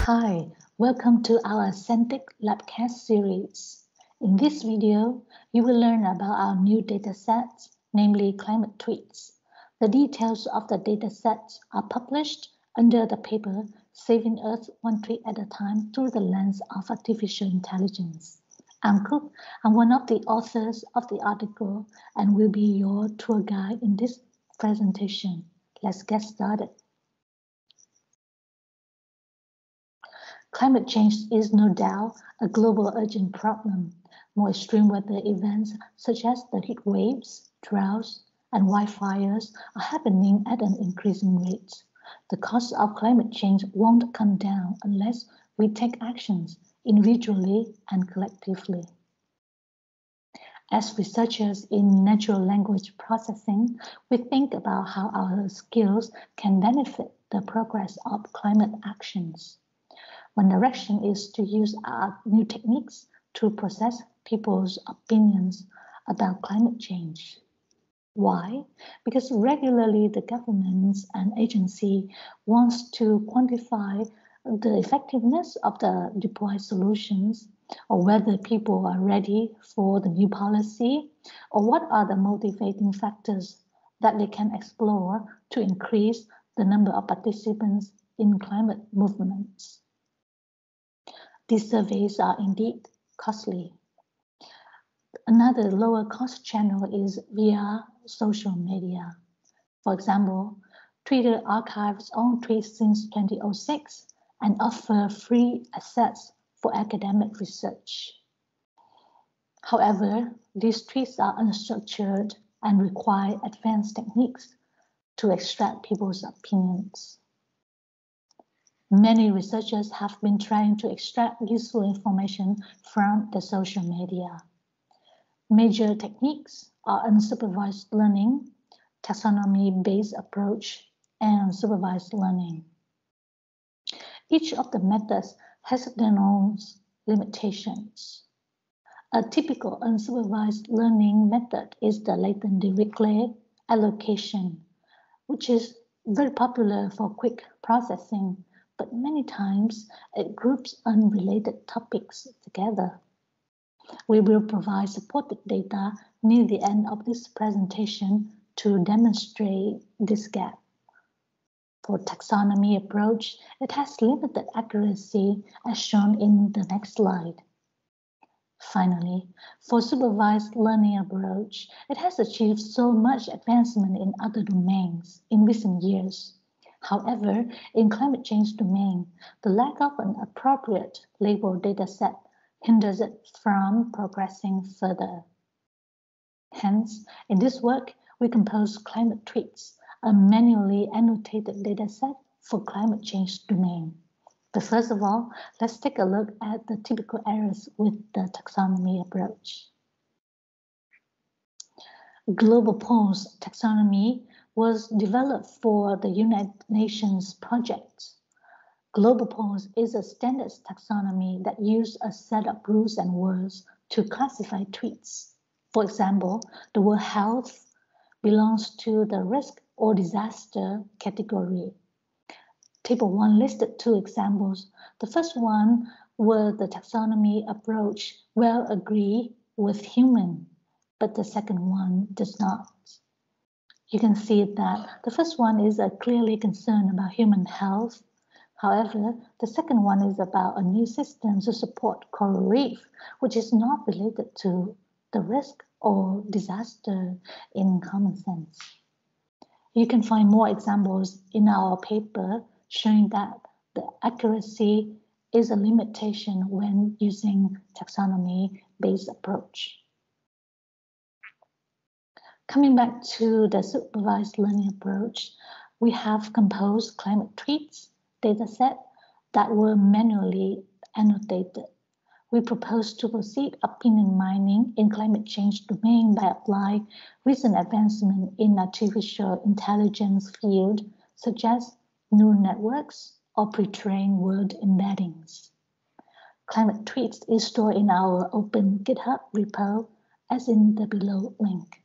Hi, welcome to our Sentic Labcast series. In this video, you will learn about our new datasets, namely ClimateTweets. The details of the datasets are published under the paper Saving Earth One Tweet at a Time Through the Lens of Artificial Intelligence. I'm Cook. I'm one of the authors of the article and will be your tour guide in this presentation. Let's get started. Climate change is no doubt a global urgent problem. More extreme weather events such as the heat waves, droughts, and wildfires are happening at an increasing rate. The cost of climate change won't come down unless we take actions individually and collectively. As researchers in natural language processing, we think about how our skills can benefit the progress of climate actions. One direction is to use our new techniques to process people's opinions about climate change. Why? Because regularly the governments and agency wants to quantify the effectiveness of the deployed solutions, or whether people are ready for the new policy, or what are the motivating factors that they can explore to increase the number of participants in climate movements. These surveys are indeed costly. Another lower cost channel is via social media. For example, Twitter archives all tweets since 2006 and offer free access for academic research. However, these tweets are unstructured and require advanced techniques to extract people's opinions. Many researchers have been trying to extract useful information from the social media. Major techniques are unsupervised learning, taxonomy-based approach, and supervised learning. Each of the methods has their own limitations. A typical unsupervised learning method is the latent Dirichlet allocation, which is very popular for quick processing, but many times it groups unrelated topics together. We will provide supported data near the end of this presentation to demonstrate this gap. For taxonomy approach, it has limited accuracy as shown in the next slide. Finally, for supervised learning approach, it has achieved so much advancement in other domains in recent years. However, in climate change domain, the lack of an appropriate labeled dataset hinders it from progressing further. Hence, in this work, we compose ClimateTweets, a manually annotated dataset for climate change domain. But first of all, let's take a look at the typical errors with the taxonomy approach. Global Pools taxonomy was developed for the United Nations project. Global Pools is a standard taxonomy that uses a set of rules and words to classify tweets. For example, the word health belongs to the risk or disaster category. Table 1 listed two examples. The first one where the taxonomy approach well agree with human, but the second one does not. You can see that the first one is a clearly concern about human health. However, the second one is about a new system to support coral reef, which is not related to the risk or disaster in common sense. You can find more examples in our paper showing that the accuracy is a limitation when using taxonomy-based approach. Coming back to the supervised learning approach, we have composed ClimateTweets dataset that were manually annotated. We propose to proceed opinion mining in climate change domain by applying recent advancement in artificial intelligence field, such as neural networks or pre-trained word embeddings. ClimateTweets is stored in our open GitHub repo as in the below link.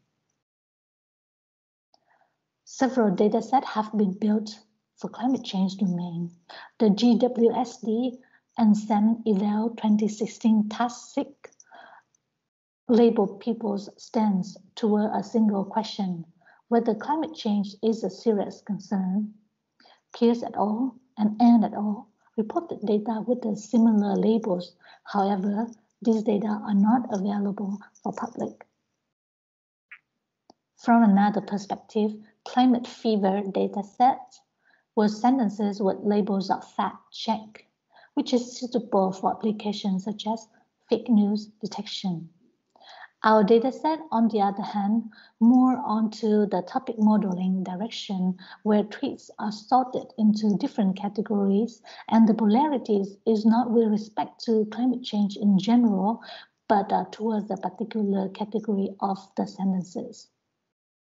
Several datasets have been built for climate change domain. The GWSD and SEM Eval 2016 task label people's stance toward a single question, whether climate change is a serious concern. Pierce et al. And Ann et al. Reported data with the similar labels. However, these data are not available for public. From another perspective, climate fever datasets were sentences with labels of fact check, which is suitable for applications such as fake news detection. Our dataset, on the other hand, more onto the topic modeling direction, where tweets are sorted into different categories, and the polarities is not with respect to climate change in general, but towards the particular category of the sentences.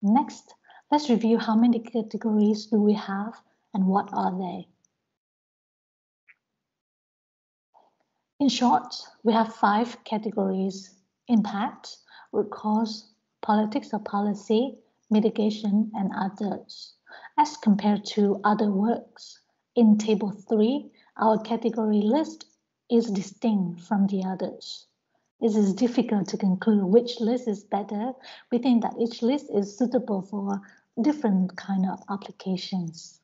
Next, let's review how many categories do we have and what are they. In short, we have 5 categories: impact, root cause, politics or policy, mitigation, and others. As compared to other works, in Table 3, our category list is distinct from the others. It is difficult to conclude which list is better. We think that each list is suitable for different kind of applications.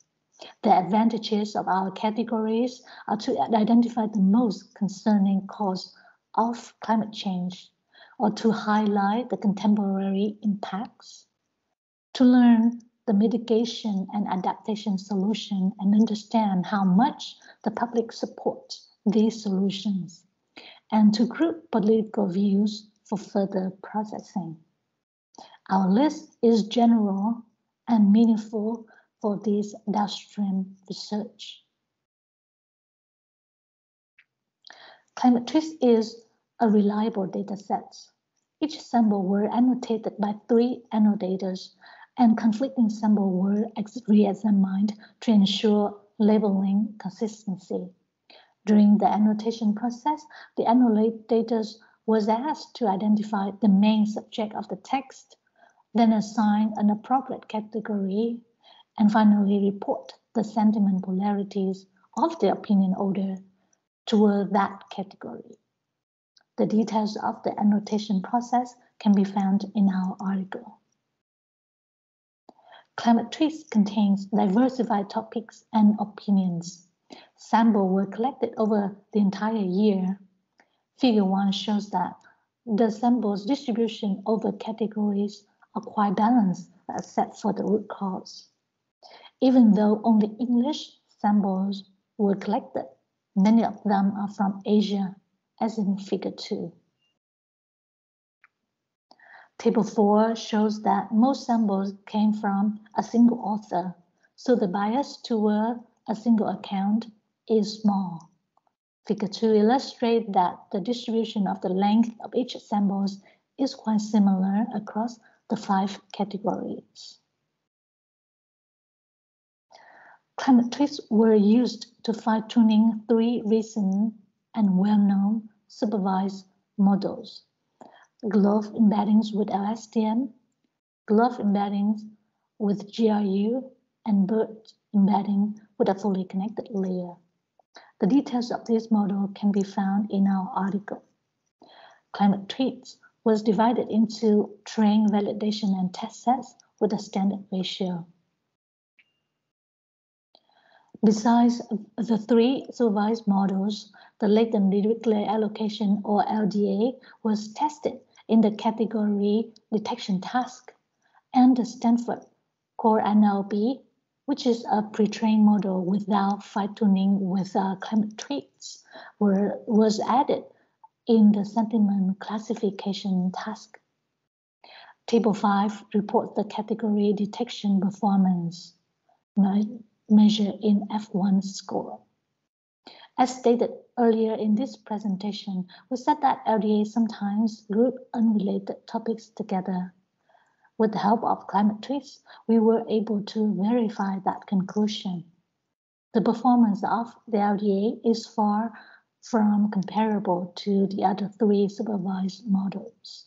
The advantages of our categories are to identify the most concerning cause of climate change, or to highlight the contemporary impacts, to learn the mitigation and adaptation solution and understand how much the public supports these solutions, and to group political views for further processing. Our list is general and meaningful for this downstream research. ClimateTweets is a reliable dataset. Each sample were annotated by 3 annotators, and conflicting samples were re-examined to ensure labeling consistency. During the annotation process, the annotators was asked to identify the main subject of the text, then assign an appropriate category, and finally report the sentiment polarities of the opinion order toward that category. The details of the annotation process can be found in our article. ClimateTweets contains diversified topics and opinions. Samples were collected over the entire year. Figure 1 shows that the samples distribution over categories are quite balanced except for the root cause. Even though only English samples were collected, many of them are from Asia, as in Figure 2. Table 4 shows that most samples came from a single author, so the bias toward a single account is small. Figure 2 illustrates that the distribution of the length of each sample is quite similar across the 5 categories. ClimateTweets were used to fine-tuning 3 recent and well-known supervised models: glove embeddings with LSTM, glove embeddings with GRU, and bird embedding with a fully connected layer. The details of this model can be found in our article. ClimateTweets was divided into train, validation, and test sets with a standard ratio. Besides the 3 supervised models, the latent directly allocation, or LDA, was tested in the category detection task, and the Stanford Core NLP, which is a pre-trained model without fine-tuning with ClimateTweets, was added in the sentiment classification task. Table 5 reports the category detection performance measured in F1 score. As stated earlier in this presentation, we said that LDA sometimes group unrelated topics together. With the help of ClimateTweets, we were able to verify that conclusion. The performance of the LDA is far from comparable to the other 3 supervised models.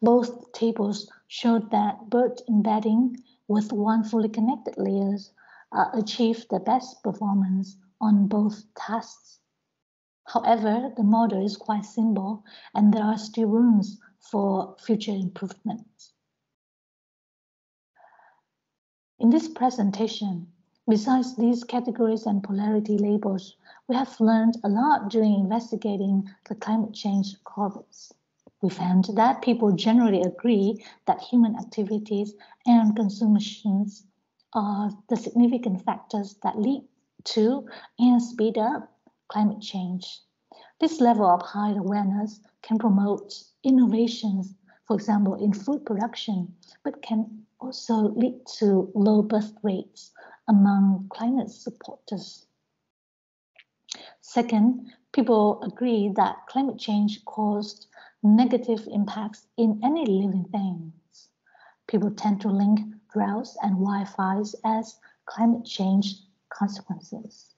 Both tables showed that BERT embedding with one fully connected layers achieved the best performance on both tasks. However, the model is quite simple and there are still rooms for future improvements. In this presentation, besides these categories and polarity labels, we have learned a lot during investigating the climate change corpus. We found that people generally agree that human activities and consumptions are the significant factors that lead to and speed up climate change. This level of high awareness can promote innovations, for example, in food production, but can also lead to low birth rates among climate supporters. Second, people agree that climate change caused negative impacts in any living things. People tend to link droughts and wildfires as climate change consequences.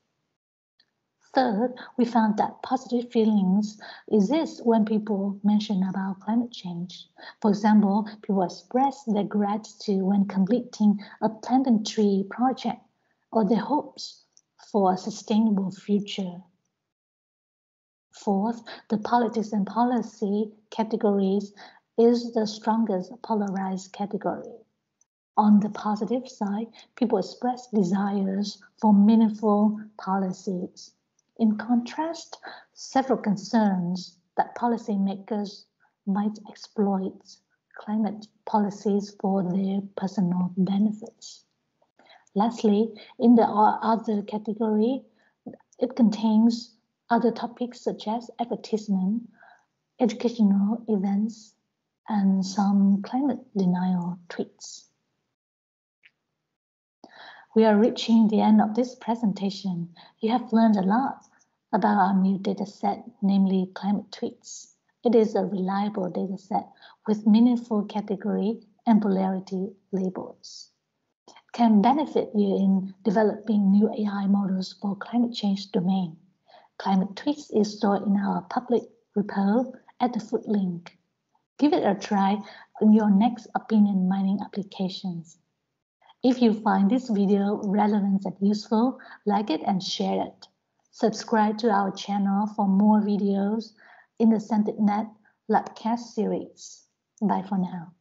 Third, we found that positive feelings exist when people mention about climate change. For example, people express their gratitude when completing a planting tree project or their hopes for a sustainable future. Fourth, the politics and policy categories is the strongest polarized category. On the positive side, people express desires for meaningful policies. In contrast, several concerns that policymakers might exploit climate policies for their personal benefits. Lastly, in the other category, it contains other topics such as advertisement, educational events, and some climate denial tweets. We are reaching the end of this presentation. You have learned a lot about our new dataset, namely ClimateTweets. It is a reliable dataset with meaningful category and polarity labels. It can benefit you in developing new AI models for climate change domain. ClimateTweets is stored in our public repo at the foot link. Give it a try in your next opinion mining applications. If you find this video relevant and useful, like it and share it. Subscribe to our channel for more videos in the Sentic Labcast series. Bye for now.